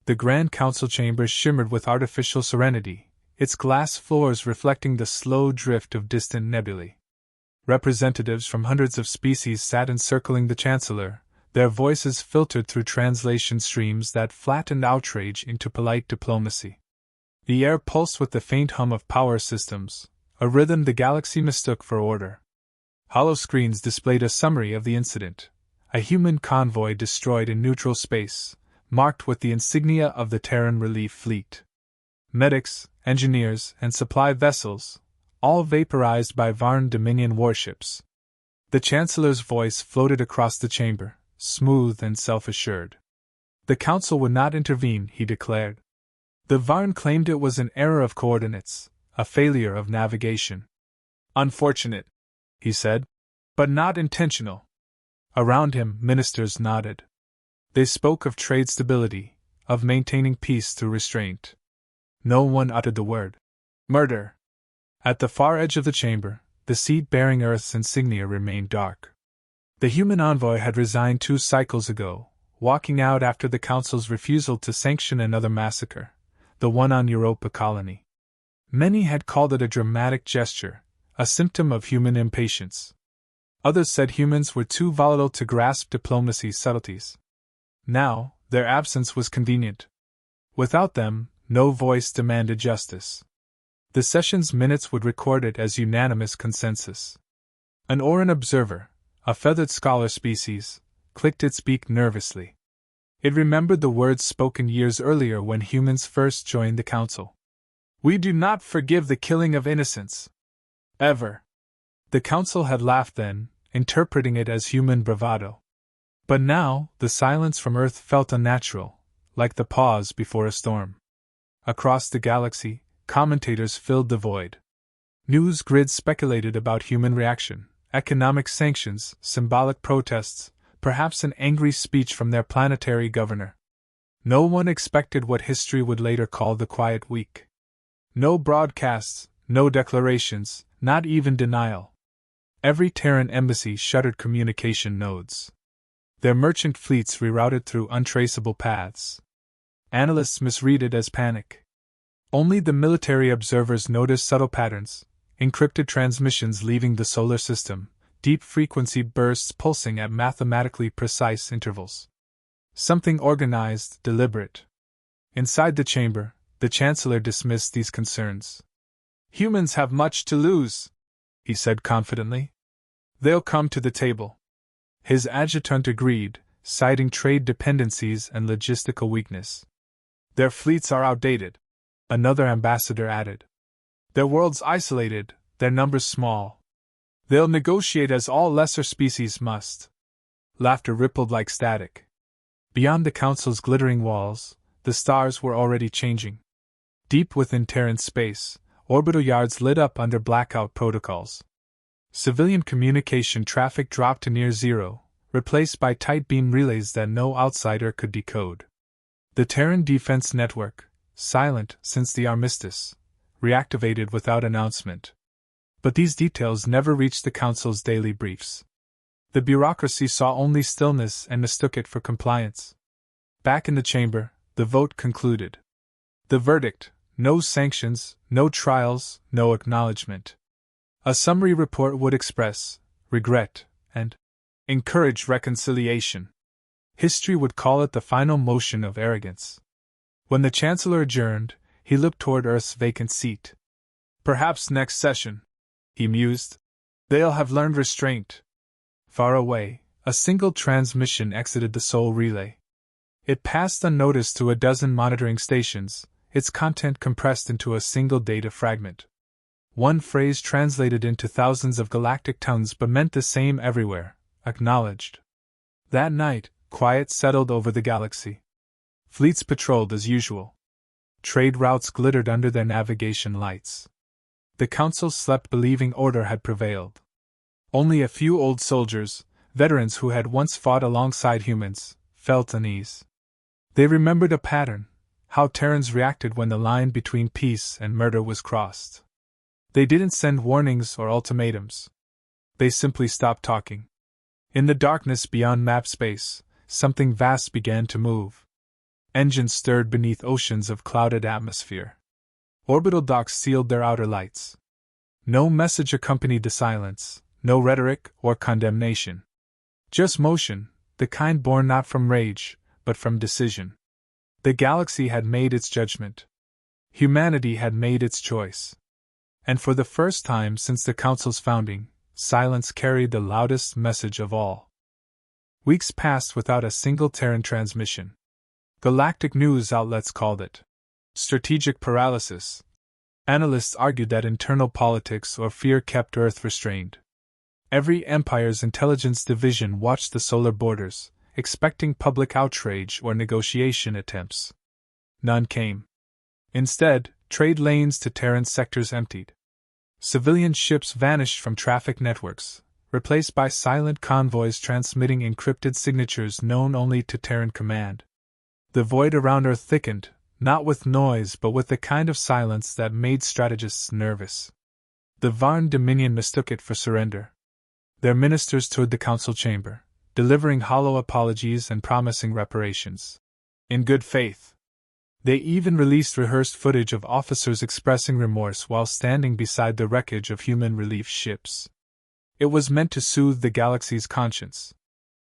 The Grand Council chamber shimmered with artificial serenity, its glass floors reflecting the slow drift of distant nebulae. Representatives from hundreds of species sat encircling the Chancellor, their voices filtered through translation streams that flattened outrage into polite diplomacy. The air pulsed with the faint hum of power systems, a rhythm the galaxy mistook for order. Holoscreens displayed a summary of the incident: a human convoy destroyed in neutral space, marked with the insignia of the Terran Relief Fleet. Medics, engineers, and supply vessels, all vaporized by Varn Dominion warships. The Chancellor's voice floated across the chamber, smooth and self-assured. The Council would not intervene, he declared. The Varn claimed it was an error of coordinates, a failure of navigation. Unfortunate, he said, but not intentional. Around him, ministers nodded. They spoke of trade stability, of maintaining peace through restraint. No one uttered the word murder. At the far edge of the chamber, the seat bearing Earth's insignia remained dark. The human envoy had resigned 2 cycles ago, walking out after the Council's refusal to sanction another massacre, the one on Europa Colony. Many had called it a dramatic gesture, a symptom of human impatience. Others said humans were too volatile to grasp diplomacy's subtleties. Now, their absence was convenient. Without them, no voice demanded justice. The session's minutes would record it as unanimous consensus. An Oran observer, a feathered scholar species, clicked its beak nervously. It remembered the words spoken years earlier when humans first joined the Council. "We do not forgive the killing of innocents. Ever." The Council had laughed then, interpreting it as human bravado. But now, the silence from Earth felt unnatural, like the pause before a storm. Across the galaxy, commentators filled the void. News grids speculated about human reaction, economic sanctions, symbolic protests, perhaps an angry speech from their planetary governor. No one expected what history would later call the Quiet Week. No broadcasts, no declarations, not even denial. Every Terran embassy shuttered communication nodes. Their merchant fleets rerouted through untraceable paths. Analysts misread it as panic. Only the military observers noticed subtle patterns: encrypted transmissions leaving the solar system, deep frequency bursts pulsing at mathematically precise intervals. Something organized, deliberate. Inside the chamber, the Chancellor dismissed these concerns. "Humans have much to lose," he said confidently. "They'll come to the table." His adjutant agreed, citing trade dependencies and logistical weakness. "Their fleets are outdated," another ambassador added. "Their world's isolated, their numbers small. They'll negotiate as all lesser species must." Laughter rippled like static. Beyond the Council's glittering walls, the stars were already changing. Deep within Terran space, orbital yards lit up under blackout protocols. Civilian communication traffic dropped to near zero, replaced by tight beam relays that no outsider could decode. The Terran Defense Network, silent since the armistice, reactivated without announcement. But these details never reached the Council's daily briefs. The bureaucracy saw only stillness and mistook it for compliance. Back in the chamber, the vote concluded. The verdict: no sanctions, no trials, no acknowledgement. A summary report would express regret and encourage reconciliation. History would call it the final motion of arrogance. When the Chancellor adjourned, he looked toward Earth's vacant seat. "Perhaps next session," he mused, "they'll have learned restraint." Far away, a single transmission exited the Sol relay. It passed unnoticed through a dozen monitoring stations, its content compressed into a single data fragment. One phrase translated into thousands of galactic tongues but meant the same everywhere: acknowledged. That night, quiet settled over the galaxy. Fleets patrolled as usual. Trade routes glittered under their navigation lights. The Council slept believing order had prevailed. Only a few old soldiers, veterans who had once fought alongside humans, felt unease. They remembered a pattern: how Terrans reacted when the line between peace and murder was crossed. They didn't send warnings or ultimatums. They simply stopped talking. In the darkness beyond map space, something vast began to move. Engines stirred beneath oceans of clouded atmosphere. Orbital docks sealed their outer lights. No message accompanied the silence, no rhetoric or condemnation. Just motion, the kind born not from rage, but from decision. The galaxy had made its judgment. Humanity had made its choice. And for the first time since the Council's founding, silence carried the loudest message of all. Weeks passed without a single Terran transmission. Galactic news outlets called it strategic paralysis. Analysts argued that internal politics or fear kept Earth restrained. Every empire's intelligence division watched the solar borders, expecting public outrage or negotiation attempts. None came. Instead, trade lanes to Terran sectors emptied. Civilian ships vanished from traffic networks, replaced by silent convoys transmitting encrypted signatures known only to Terran command. The void around Earth thickened, not with noise but with the kind of silence that made strategists nervous. The Varn Dominion mistook it for surrender. Their ministers toured the council chamber, delivering hollow apologies and promising reparations. In good faith. They even released rehearsed footage of officers expressing remorse while standing beside the wreckage of human relief ships. It was meant to soothe the galaxy's conscience.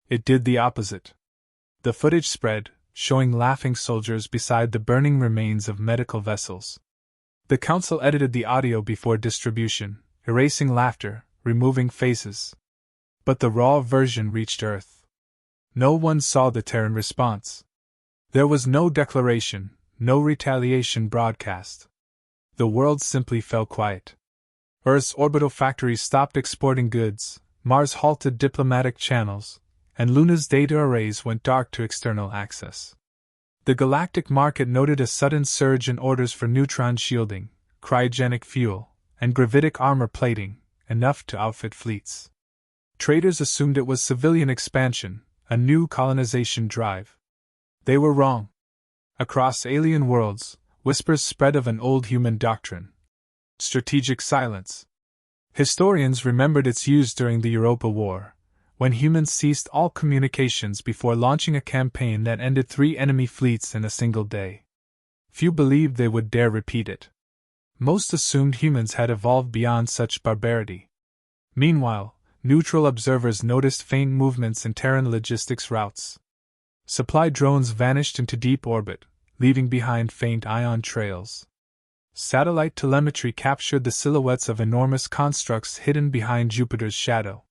It did the opposite. The footage spread, showing laughing soldiers beside the burning remains of medical vessels. The council edited the audio before distribution, erasing laughter, removing faces. But the raw version reached Earth. No one saw the Terran response. There was no declaration, no retaliation broadcast. The world simply fell quiet. Earth's orbital factories stopped exporting goods, Mars halted diplomatic channels, and Luna's data arrays went dark to external access. The galactic market noted a sudden surge in orders for neutron shielding, cryogenic fuel, and gravitic armor plating, enough to outfit fleets. Traders assumed it was civilian expansion, a new colonization drive. They were wrong. Across alien worlds, whispers spread of an old human doctrine: strategic silence. Historians remembered its use during the Europa War, when humans ceased all communications before launching a campaign that ended 3 enemy fleets in a single day. Few believed they would dare repeat it. Most assumed humans had evolved beyond such barbarity. Meanwhile, neutral observers noticed faint movements in Terran logistics routes. Supply drones vanished into deep orbit, leaving behind faint ion trails. Satellite telemetry captured the silhouettes of enormous constructs hidden behind Jupiter's shadow.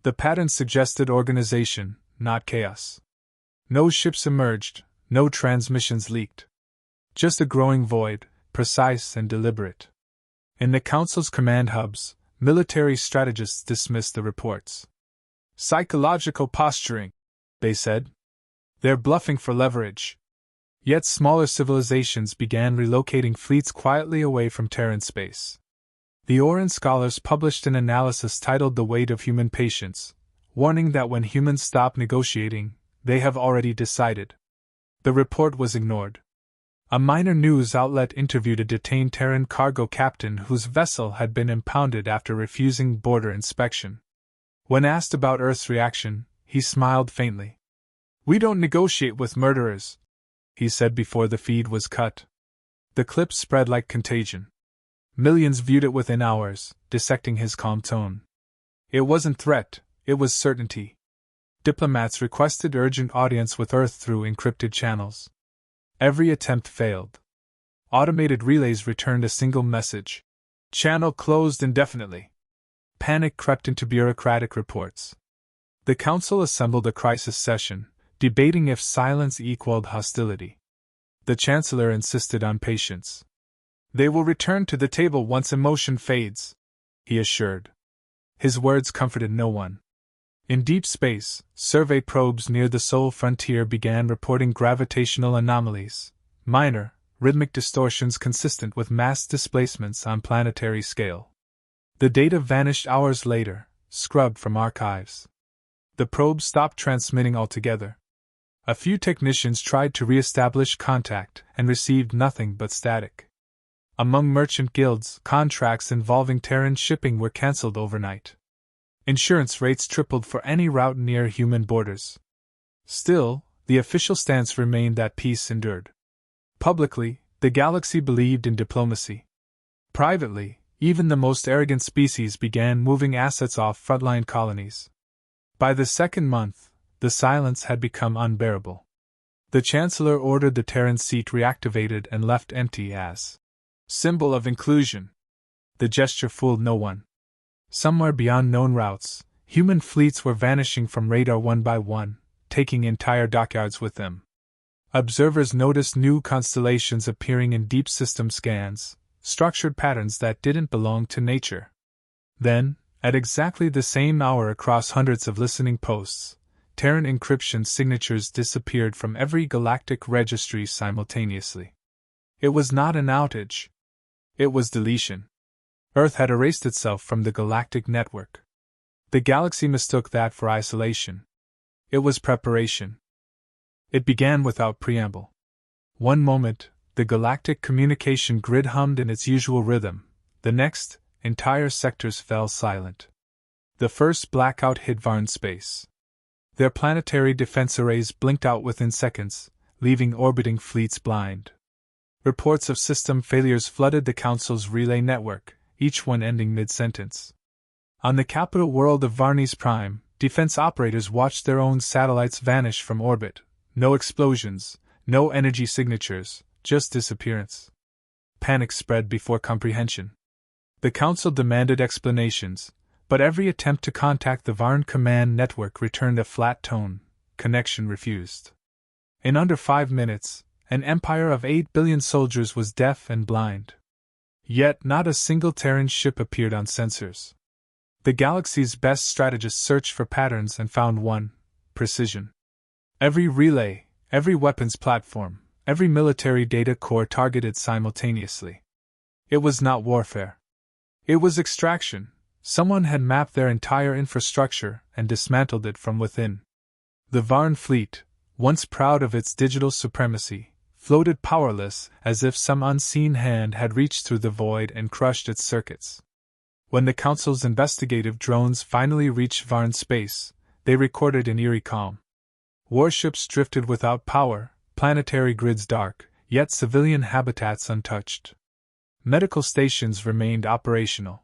The pattern suggested organization, not chaos. No ships emerged, no transmissions leaked. Just a growing void, precise and deliberate. In the Council's command hubs, military strategists dismissed the reports. Psychological posturing, they said. They're bluffing for leverage. Yet smaller civilizations began relocating fleets quietly away from Terran space. The Oran scholars published an analysis titled The Weight of Human Patience, warning that when humans stop negotiating, they have already decided. The report was ignored. A minor news outlet interviewed a detained Terran cargo captain whose vessel had been impounded after refusing border inspection. When asked about Earth's reaction, he smiled faintly. "We don't negotiate with murderers," he said before the feed was cut. The clip spread like contagion. Millions viewed it within hours, dissecting his calm tone. It wasn't threat, it was certainty. Diplomats requested urgent audience with Earth through encrypted channels. Every attempt failed. Automated relays returned a single message: "Channel closed indefinitely." Panic crept into bureaucratic reports. The Council assembled a crisis session, debating if silence equaled hostility. The Chancellor insisted on patience. "They will return to the table once emotion fades," he assured. His words comforted no one. In deep space, survey probes near the Sol frontier began reporting gravitational anomalies, minor, rhythmic distortions consistent with mass displacements on planetary scale. The data vanished hours later, scrubbed from archives. The probes stopped transmitting altogether. A few technicians tried to re-establish contact and received nothing but static. Among merchant guilds, contracts involving Terran shipping were cancelled overnight. Insurance rates tripled for any route near human borders. Still, The official stance remained that peace endured. Publicly, the galaxy believed in diplomacy. Privately, even the most arrogant species began moving assets off frontline colonies. By the second month, the silence had become unbearable. The Chancellor ordered the Terran seat reactivated and left empty as symbol of inclusion. The gesture fooled no one. Somewhere beyond known routes, human fleets were vanishing from radar one by one, taking entire dockyards with them. Observers noticed new constellations appearing in deep system scans, structured patterns that didn't belong to nature. Then, at exactly the same hour across hundreds of listening posts, Terran encryption signatures disappeared from every galactic registry simultaneously. It was not an outage. It was deletion. Earth had erased itself from the galactic network. The galaxy mistook that for isolation. It was preparation. It began without preamble. One moment, the galactic communication grid hummed in its usual rhythm. The next, entire sectors fell silent. The first blackout hit Varn space. Their planetary defense arrays blinked out within seconds, leaving orbiting fleets blind. Reports of system failures flooded the Council's relay network, each one ending mid-sentence. On the capital world of Varnis Prime, defense operators watched their own satellites vanish from orbit. No explosions, no energy signatures, just disappearance. Panic spread before comprehension. The Council demanded explanations, but every attempt to contact the Varn command network returned a flat tone. Connection refused. In under 5 minutes, an empire of 8 billion soldiers was deaf and blind. Yet not a single Terran ship appeared on sensors. The galaxy's best strategists searched for patterns and found one: precision. Every relay, every weapons platform, every military data core targeted simultaneously. It was not warfare. It was extraction. Someone had mapped their entire infrastructure and dismantled it from within. The Varn fleet, once proud of its digital supremacy, floated powerless as if some unseen hand had reached through the void and crushed its circuits. When the Council's investigative drones finally reached Varn space, they recorded an eerie calm. Warships drifted without power, planetary grids dark, yet civilian habitats untouched. Medical stations remained operational.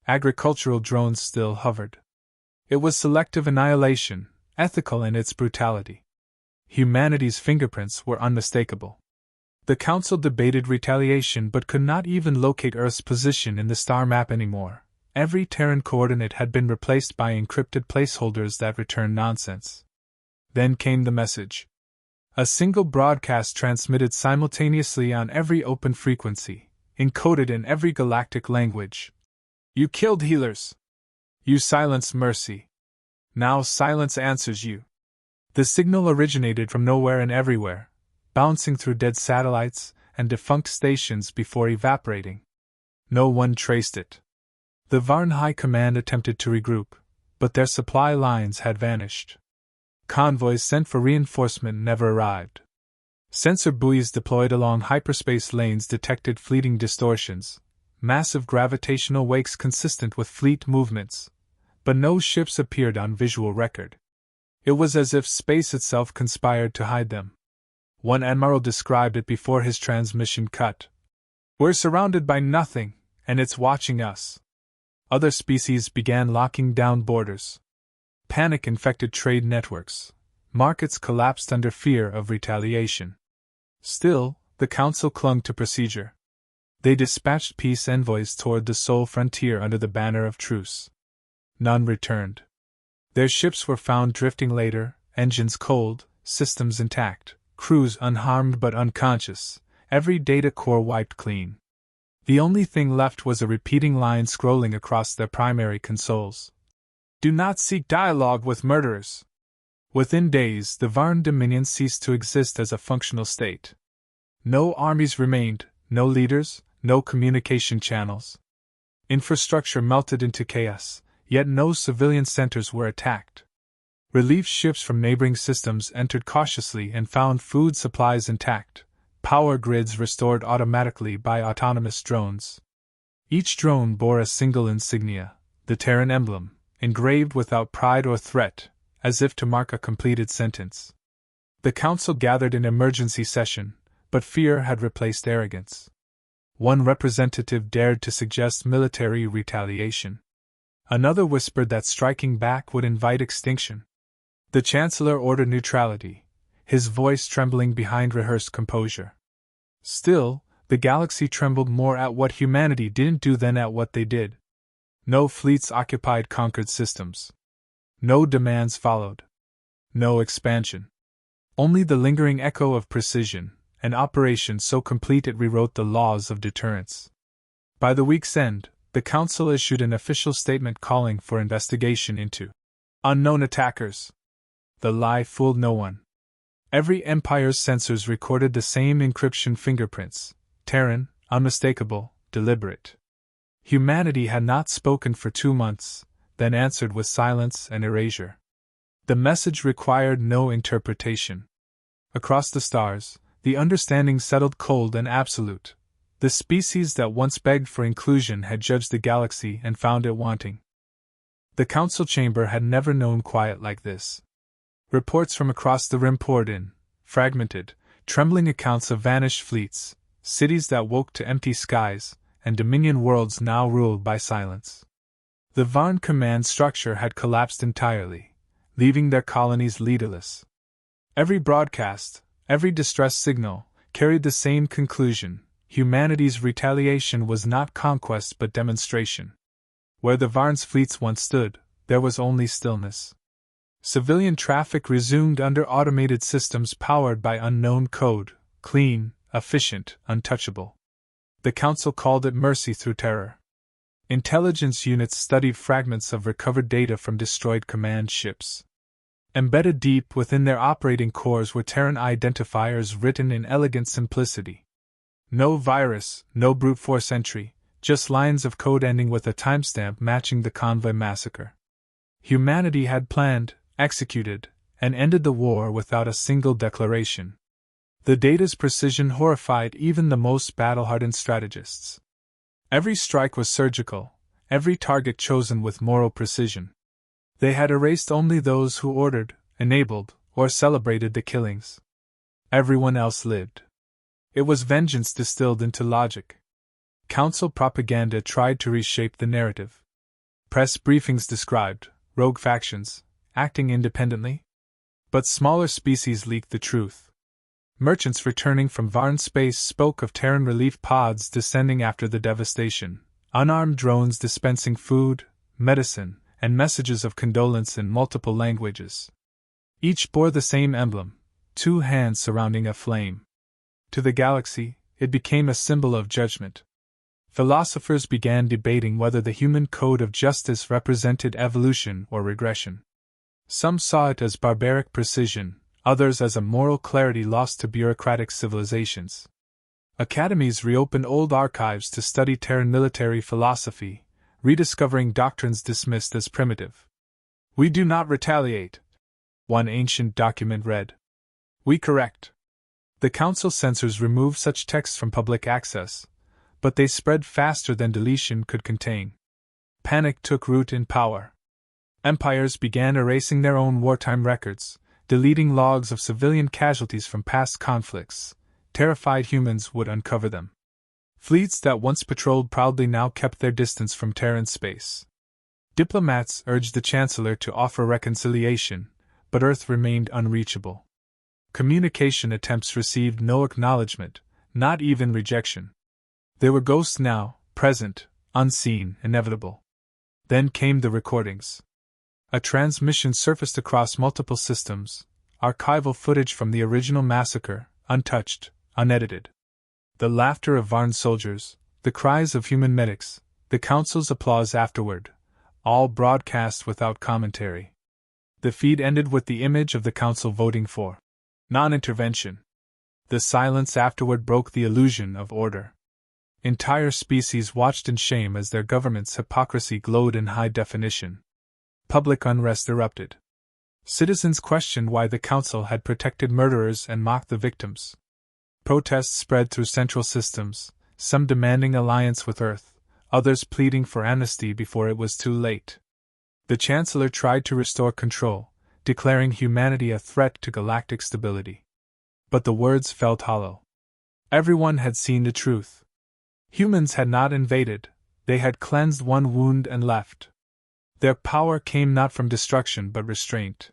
Agricultural drones still hovered. It was selective annihilation, ethical in its brutality. Humanity's fingerprints were unmistakable. The Council debated retaliation but could not even locate Earth's position in the star map anymore. Every Terran coordinate had been replaced by encrypted placeholders that returned nonsense. Then came the message. A single broadcast transmitted simultaneously on every open frequency, encoded in every galactic language. You killed healers. You silenced mercy. Now silence answers you. The signal originated from nowhere and everywhere, bouncing through dead satellites and defunct stations before evaporating. No one traced it. The Varn High Command attempted to regroup, but their supply lines had vanished. Convoys sent for reinforcement never arrived. Sensor buoys deployed along hyperspace lanes detected fleeting distortions, massive gravitational wakes consistent with fleet movements, but no ships appeared on visual record. It was as if space itself conspired to hide them. One admiral described it before his transmission cut. "We're surrounded by nothing, and it's watching us." Other species began locking down borders. Panic infected trade networks. Markets collapsed under fear of retaliation. Still, the Council clung to procedure. They dispatched peace envoys toward the sole frontier under the banner of truce. None returned. Their ships were found drifting later, engines cold, systems intact, crews unharmed but unconscious, every data core wiped clean. The only thing left was a repeating line scrolling across their primary consoles. "Do not seek dialogue with murderers." Within days, the Varn Dominion ceased to exist as a functional state. No armies remained, no leaders, no communication channels. Infrastructure melted into chaos, yet no civilian centers were attacked. Relief ships from neighboring systems entered cautiously and found food supplies intact, power grids restored automatically by autonomous drones. Each drone bore a single insignia, the Terran emblem, engraved without pride or threat, as if to mark a completed sentence. The council gathered in emergency session, but fear had replaced arrogance. One representative dared to suggest military retaliation. Another whispered that striking back would invite extinction. The Chancellor ordered neutrality, his voice trembling behind rehearsed composure. Still, the galaxy trembled more at what humanity didn't do than at what they did. No fleets occupied conquered systems. No demands followed. No expansion. Only the lingering echo of precision, an operation so complete it rewrote the laws of deterrence. By the week's end, the Council issued an official statement calling for investigation into unknown attackers. The lie fooled no one. Every empire's sensors recorded the same encryption fingerprints, Terran, unmistakable, deliberate. Humanity had not spoken for 2 months, then answered with silence and erasure. The message required no interpretation. Across the stars, the understanding settled cold and absolute. The species that once begged for inclusion had judged the galaxy and found it wanting. The council chamber had never known quiet like this. Reports from across the rim poured in, fragmented, trembling accounts of vanished fleets, cities that woke to empty skies, and Dominion worlds now ruled by silence. The Varn command structure had collapsed entirely, leaving their colonies leaderless. Every broadcast, every distress signal, carried the same conclusion: humanity's retaliation was not conquest but demonstration. Where the Varn's fleets once stood, there was only stillness. Civilian traffic resumed under automated systems powered by unknown code, clean, efficient, untouchable. The Council called it mercy through terror. Intelligence units studied fragments of recovered data from destroyed command ships. Embedded deep within their operating cores were Terran identifiers written in elegant simplicity. No virus, no brute force entry, just lines of code ending with a timestamp matching the convoy massacre. Humanity had planned, executed, and ended the war without a single declaration. The data's precision horrified even the most battle-hardened strategists. Every strike was surgical, every target chosen with moral precision. They had erased only those who ordered, enabled, or celebrated the killings. Everyone else lived. It was vengeance distilled into logic. Council propaganda tried to reshape the narrative. Press briefings described rogue factions acting independently. But smaller species leaked the truth. Merchants returning from Varn space spoke of Terran relief pods descending after the devastation, unarmed drones dispensing food, medicine, and messages of condolence in multiple languages. Each bore the same emblem, 2 hands surrounding a flame. To the galaxy, it became a symbol of judgment. Philosophers began debating whether the human code of justice represented evolution or regression. Some saw it as barbaric precision, others as a moral clarity lost to bureaucratic civilizations. Academies reopened old archives to study Terran military philosophy, rediscovering doctrines dismissed as primitive. "We do not retaliate," one ancient document read. "We correct." The Council censors removed such texts from public access, but they spread faster than deletion could contain. Panic took root in power. Empires began erasing their own wartime records, deleting logs of civilian casualties from past conflicts. Terrified humans would uncover them. Fleets that once patrolled proudly now kept their distance from Terran space. Diplomats urged the Chancellor to offer reconciliation, but Earth remained unreachable. Communication attempts received no acknowledgement, not even rejection. They were ghosts now, present, unseen, inevitable. Then came the recordings. A transmission surfaced across multiple systems, archival footage from the original massacre, untouched, unedited. The laughter of Varn soldiers, the cries of human medics, the Council's applause afterward, all broadcast without commentary. The feed ended with the image of the Council voting for non-intervention. The silence afterward broke the illusion of order. Entire species watched in shame as their government's hypocrisy glowed in high definition. Public unrest erupted. Citizens questioned why the Council had protected murderers and mocked the victims. Protests spread through central systems, some demanding alliance with Earth, others pleading for amnesty before it was too late. The Chancellor tried to restore control, declaring humanity a threat to galactic stability. But the words felt hollow. Everyone had seen the truth. Humans had not invaded, they had cleansed one wound and left. Their power came not from destruction but restraint.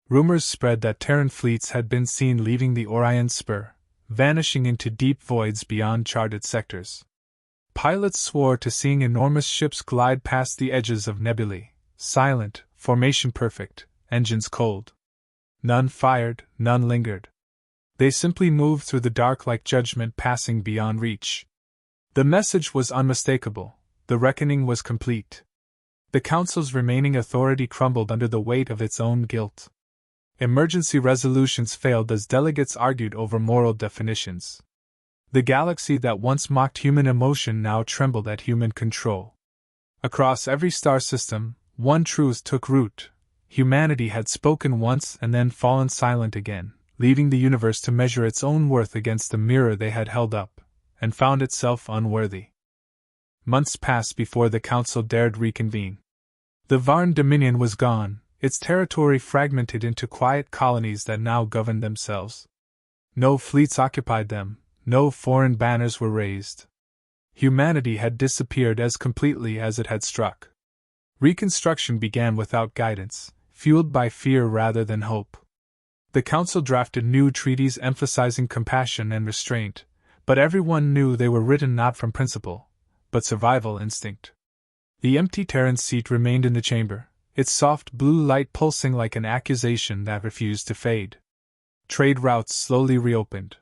Rumors spread that Terran fleets had been seen leaving the Orion Spur, vanishing into deep voids beyond charted sectors. Pilots swore to seeing enormous ships glide past the edges of nebulae, silent, formation perfect, engines cold. None fired, none lingered. They simply moved through the dark like judgment passing beyond reach. The message was unmistakable, the reckoning was complete. The Council's remaining authority crumbled under the weight of its own guilt. Emergency resolutions failed as delegates argued over moral definitions. The galaxy that once mocked human emotion now trembled at human control. Across every star system, one truth took root: humanity had spoken once and then fallen silent again, leaving the universe to measure its own worth against the mirror they had held up, and found itself unworthy. Months passed before the Council dared reconvene. The Varn Dominion was gone, its territory fragmented into quiet colonies that now governed themselves. No fleets occupied them, no foreign banners were raised. Humanity had disappeared as completely as it had struck. Reconstruction began without guidance, fueled by fear rather than hope. The Council drafted new treaties emphasizing compassion and restraint, but everyone knew they were written not from principle, but survival instinct. The empty Terran seat remained in the chamber, its soft blue light pulsing like an accusation that refused to fade. Trade routes slowly reopened.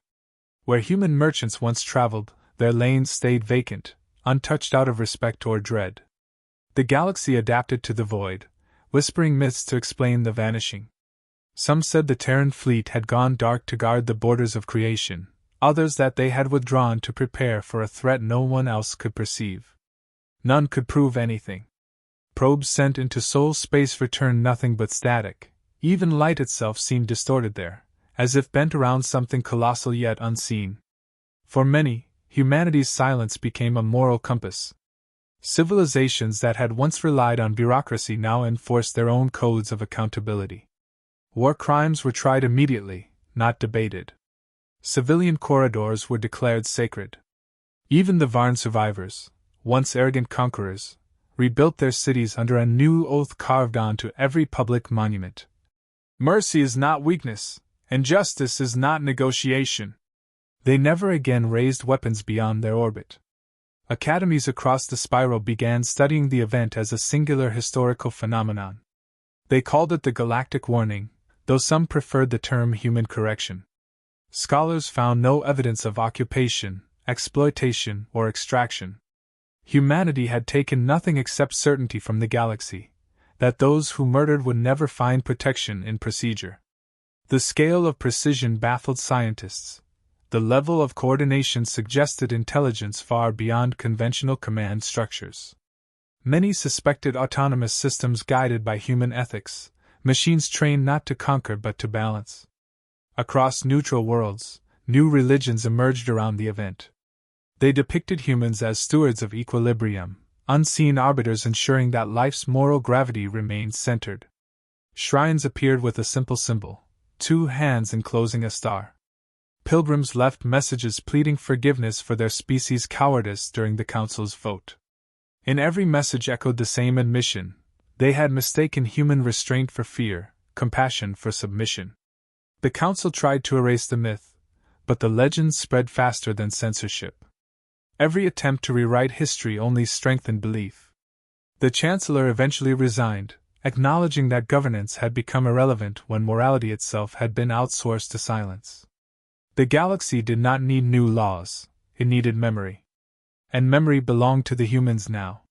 Where human merchants once traveled, their lanes stayed vacant, untouched out of respect or dread. The galaxy adapted to the void, whispering myths to explain the vanishing. Some said the Terran fleet had gone dark to guard the borders of creation, others that they had withdrawn to prepare for a threat no one else could perceive. None could prove anything. Probes sent into soul space returned nothing but static. Even light itself seemed distorted there, as if bent around something colossal yet unseen. For many, humanity's silence became a moral compass. Civilizations that had once relied on bureaucracy now enforced their own codes of accountability. War crimes were tried immediately, not debated. Civilian corridors were declared sacred. Even the Varn survivors, once arrogant conquerors, rebuilt their cities under a new oath carved onto every public monument. Mercy is not weakness, and justice is not negotiation. They never again raised weapons beyond their orbit. Academies across the spiral began studying the event as a singular historical phenomenon. They called it the Galactic Warning, though some preferred the term human correction. Scholars found no evidence of occupation, exploitation, or extraction. Humanity had taken nothing except certainty from the galaxy, that those who murdered would never find protection in procedure. The scale of precision baffled scientists. The level of coordination suggested intelligence far beyond conventional command structures. Many suspected autonomous systems guided by human ethics, machines trained not to conquer but to balance. Across neutral worlds, new religions emerged around the event. They depicted humans as stewards of equilibrium, unseen arbiters ensuring that life's moral gravity remained centered. Shrines appeared with a simple symbol, 2 hands enclosing a star. Pilgrims left messages pleading forgiveness for their species' cowardice during the Council's vote. In every message echoed the same admission: they had mistaken human restraint for fear, compassion for submission. The Council tried to erase the myth, but the legends spread faster than censorship. Every attempt to rewrite history only strengthened belief. The Chancellor eventually resigned, acknowledging that governance had become irrelevant when morality itself had been outsourced to silence. The galaxy did not need new laws, it needed memory. And memory belonged to the humans now.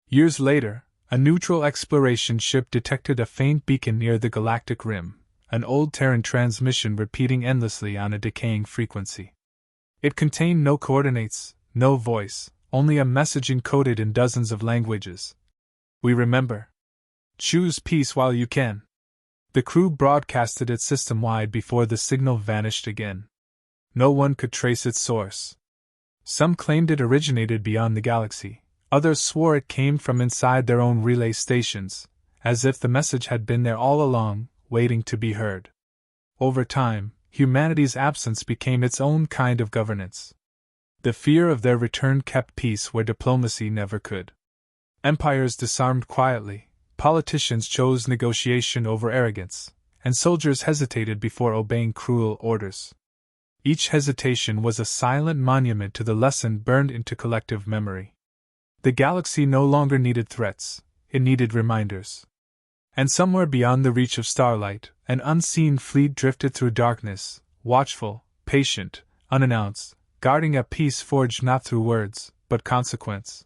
Years later, a neutral exploration ship detected a faint beacon near the galactic rim, an old Terran transmission repeating endlessly on a decaying frequency. It contained no coordinates, no voice, only a message encoded in dozens of languages. We remember. Choose peace while you can. The crew broadcasted it system-wide before the signal vanished again. No one could trace its source. Some claimed it originated beyond the galaxy, others swore it came from inside their own relay stations, as if the message had been there all along, waiting to be heard. Over time, humanity's absence became its own kind of governance. The fear of their return kept peace where diplomacy never could. Empires disarmed quietly, politicians chose negotiation over arrogance, and soldiers hesitated before obeying cruel orders. Each hesitation was a silent monument to the lesson burned into collective memory. The galaxy no longer needed threats, it needed reminders. And somewhere beyond the reach of starlight, an unseen fleet drifted through darkness, watchful, patient, unannounced, guarding a peace forged not through words, but consequence.